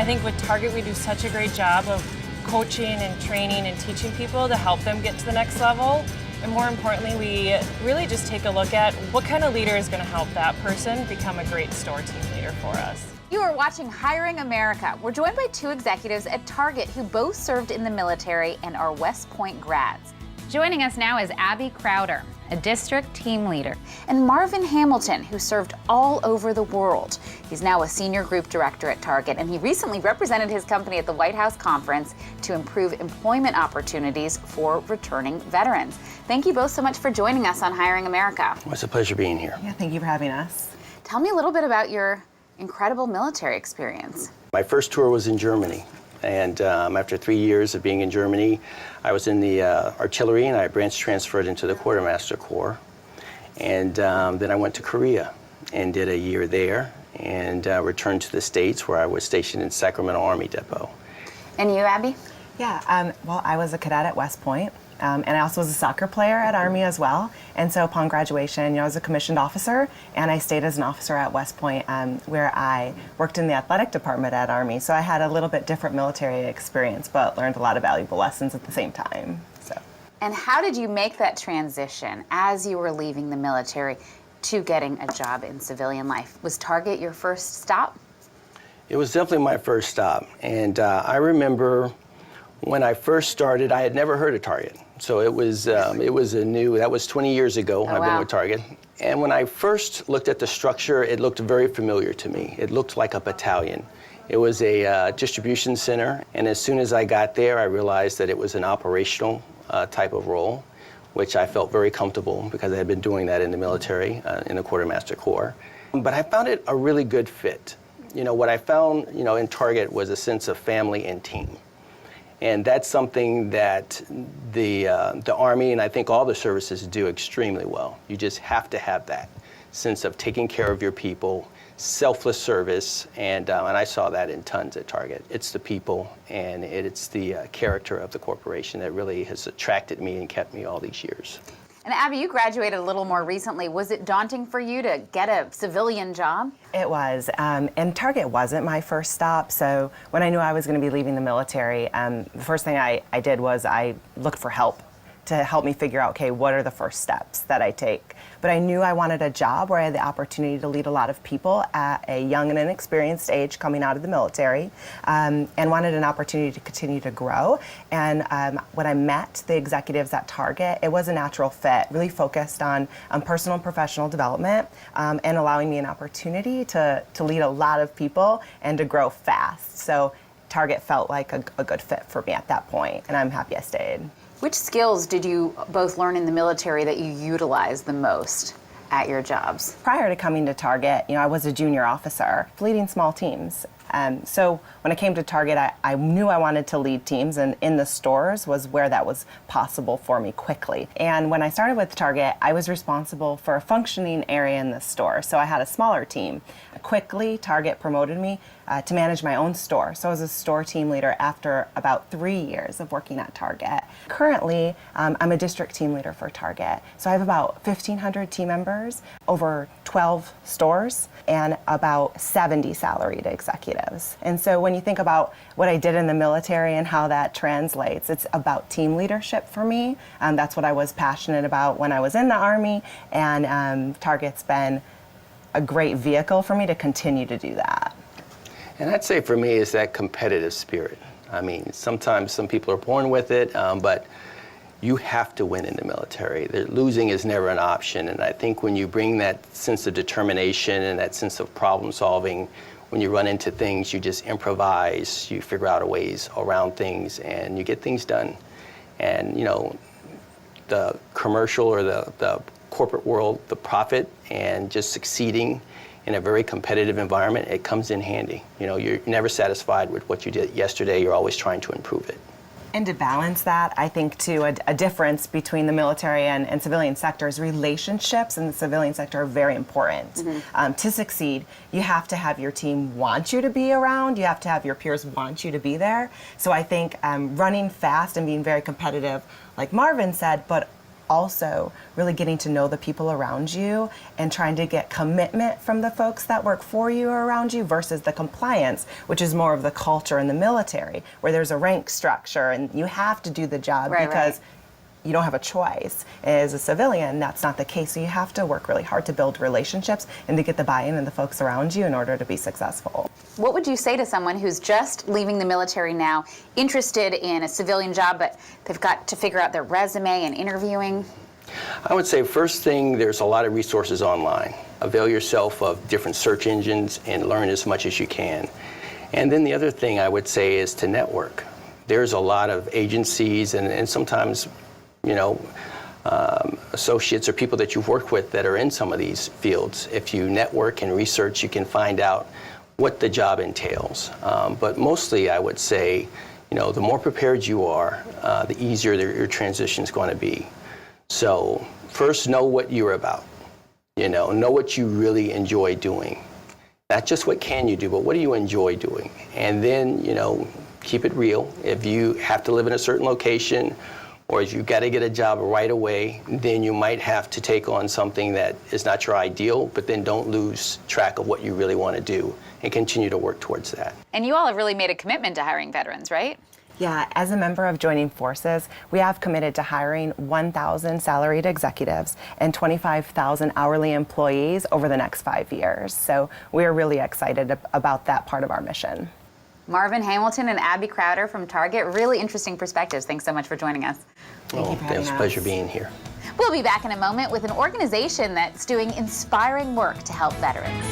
I think with Target we do such a great job of coaching and training and teaching people to help them get to the next level. And more importantly, we really just take a look at what kind of leader is going to help that person become a great store team leader for us. You are watching Hiring America. We're joined by two executives at Target who both served in the military and are West Point grads. Joining us now is Abby Crowder, a district team leader, and Marvin Hamilton, who served all over the world. He's now a senior group director at Target, and he recently represented his company at the White House conference to improve employment opportunities for returning veterans. Thank you both so much for joining us on Hiring America. Well, it's a pleasure being here. Yeah, thank you for having us. Tell me a little bit about your incredible military experience. My first tour was in Germany. And after 3 years of being in Germany, I was in the artillery, and I branch transferred into the Quartermaster Corps. And then I went to Korea and did a year there, and returned to the States, where I was stationed in Sacramento Army Depot. And you, Abby? Yeah, well, I was a cadet at West Point, and I also was a soccer player at Army as well. And so upon graduation, I was a commissioned officer, and I stayed as an officer at West Point, where I worked in the athletic department at Army. So I had a little bit different military experience, but learned a lot of valuable lessons at the same time. So. And how did you make that transition as you were leaving the military to getting a job in civilian life? Was Target your first stop? It was definitely my first stop. And I remember when I first started, I had never heard of Target. So it was a new, that was 20 years ago. I've been with Target. And when I first looked at the structure, it looked very familiar to me. It looked like a battalion. It was a distribution center. And as soon as I got there, I realized that it was an operational type of role, which I felt very comfortable because I had been doing that in the military, in the Quartermaster Corps. But I found it a really good fit. What I found, in Target was a sense of family and team. And that's something that the Army, and I think all the services, do extremely well. You just have to have that sense of taking care of your people, selfless service, and I saw that in tons at Target. It's the people, and it's the character of the corporation that really has attracted me and kept me all these years. And Abby, you graduated a little more recently. Was it daunting for you to get a civilian job? It was, and Target wasn't my first stop, so when I knew I was going to be leaving the military, the first thing I did was I looked for help to help me figure out, okay, what are the first steps that I take? But I knew I wanted a job where I had the opportunity to lead a lot of people at a young and inexperienced age coming out of the military, and wanted an opportunity to continue to grow. And when I met the executives at Target, it was a natural fit, really focused on personal and professional development, and allowing me an opportunity to lead a lot of people and to grow fast. So Target felt like a good fit for me at that point, and I'm happy I stayed. Which skills did you both learn in the military that you utilized the most at your jobs? Prior to coming to Target, I was a junior officer leading small teams. So when I came to Target, I knew I wanted to lead teams, and in the stores was where that was possible for me quickly. And when I started with Target, I was responsible for a functioning area in the store. So I had a smaller team. Quickly, Target promoted me to manage my own store. So I was a store team leader after about 3 years of working at Target. Currently, I'm a district team leader for Target. So I have about 1,500 team members, over 12 stores, and about 70 salaried executives. And so when you think about what I did in the military and how that translates, it's about team leadership for me. That's what I was passionate about when I was in the Army, and Target's been a great vehicle for me to continue to do that. And I'd say for me is that competitive spirit. I mean, sometimes some people are born with it, but you have to win in the military. Losing is never an option, and I think when you bring that sense of determination and that sense of problem solving, when you run into things, you just improvise, you figure out ways around things, and you get things done. And the commercial or the corporate world, the profit and just succeeding in a very competitive environment, it comes in handy. You're never satisfied with what you did yesterday, you're always trying to improve it. And to balance that, I think, too, a difference between the military and civilian sectors, relationships in the civilian sector are very important. Mm-hmm. To succeed, you have to have your team want you to be around, you have to have your peers want you to be there. So I think running fast and being very competitive, like Marvin said, but also really getting to know the people around you and trying to get commitment from the folks that work for you or around you versus the compliance, which is more of the culture in the military, where there's a rank structure and you have to do the job because you don't have a choice. As a civilian, that's not the case. So you have to work really hard to build relationships and to get the buy-in of the folks around you in order to be successful. What would you say to someone who's just leaving the military now, interested in a civilian job, but they've got to figure out their resume and interviewing? I would say first thing, there's a lot of resources online. Avail yourself of different search engines and learn as much as you can. And then the other thing I would say is to network. There's a lot of agencies and sometimes associates or people that you've worked with that are in some of these fields. If you network and research, you can find out what the job entails. But mostly I would say, the more prepared you are, the easier your transition is going to be. So first, know what you're about. Know what you really enjoy doing. Not just what can you do, but what do you enjoy doing? And then, keep it real. If you have to live in a certain location, or if you've got to get a job right away, then you might have to take on something that is not your ideal, but then don't lose track of what you really want to do and continue to work towards that. And you all have really made a commitment to hiring veterans, right? Yeah, as a member of Joining Forces, we have committed to hiring 1,000 salaried executives and 25,000 hourly employees over the next 5 years. So we're really excited about that part of our mission. Marvin Hamilton and Abby Crowder from Target, really interesting perspectives. Thanks so much for joining us. Thank you for having us. It's a pleasure being here. We'll be back in a moment with an organization that's doing inspiring work to help veterans.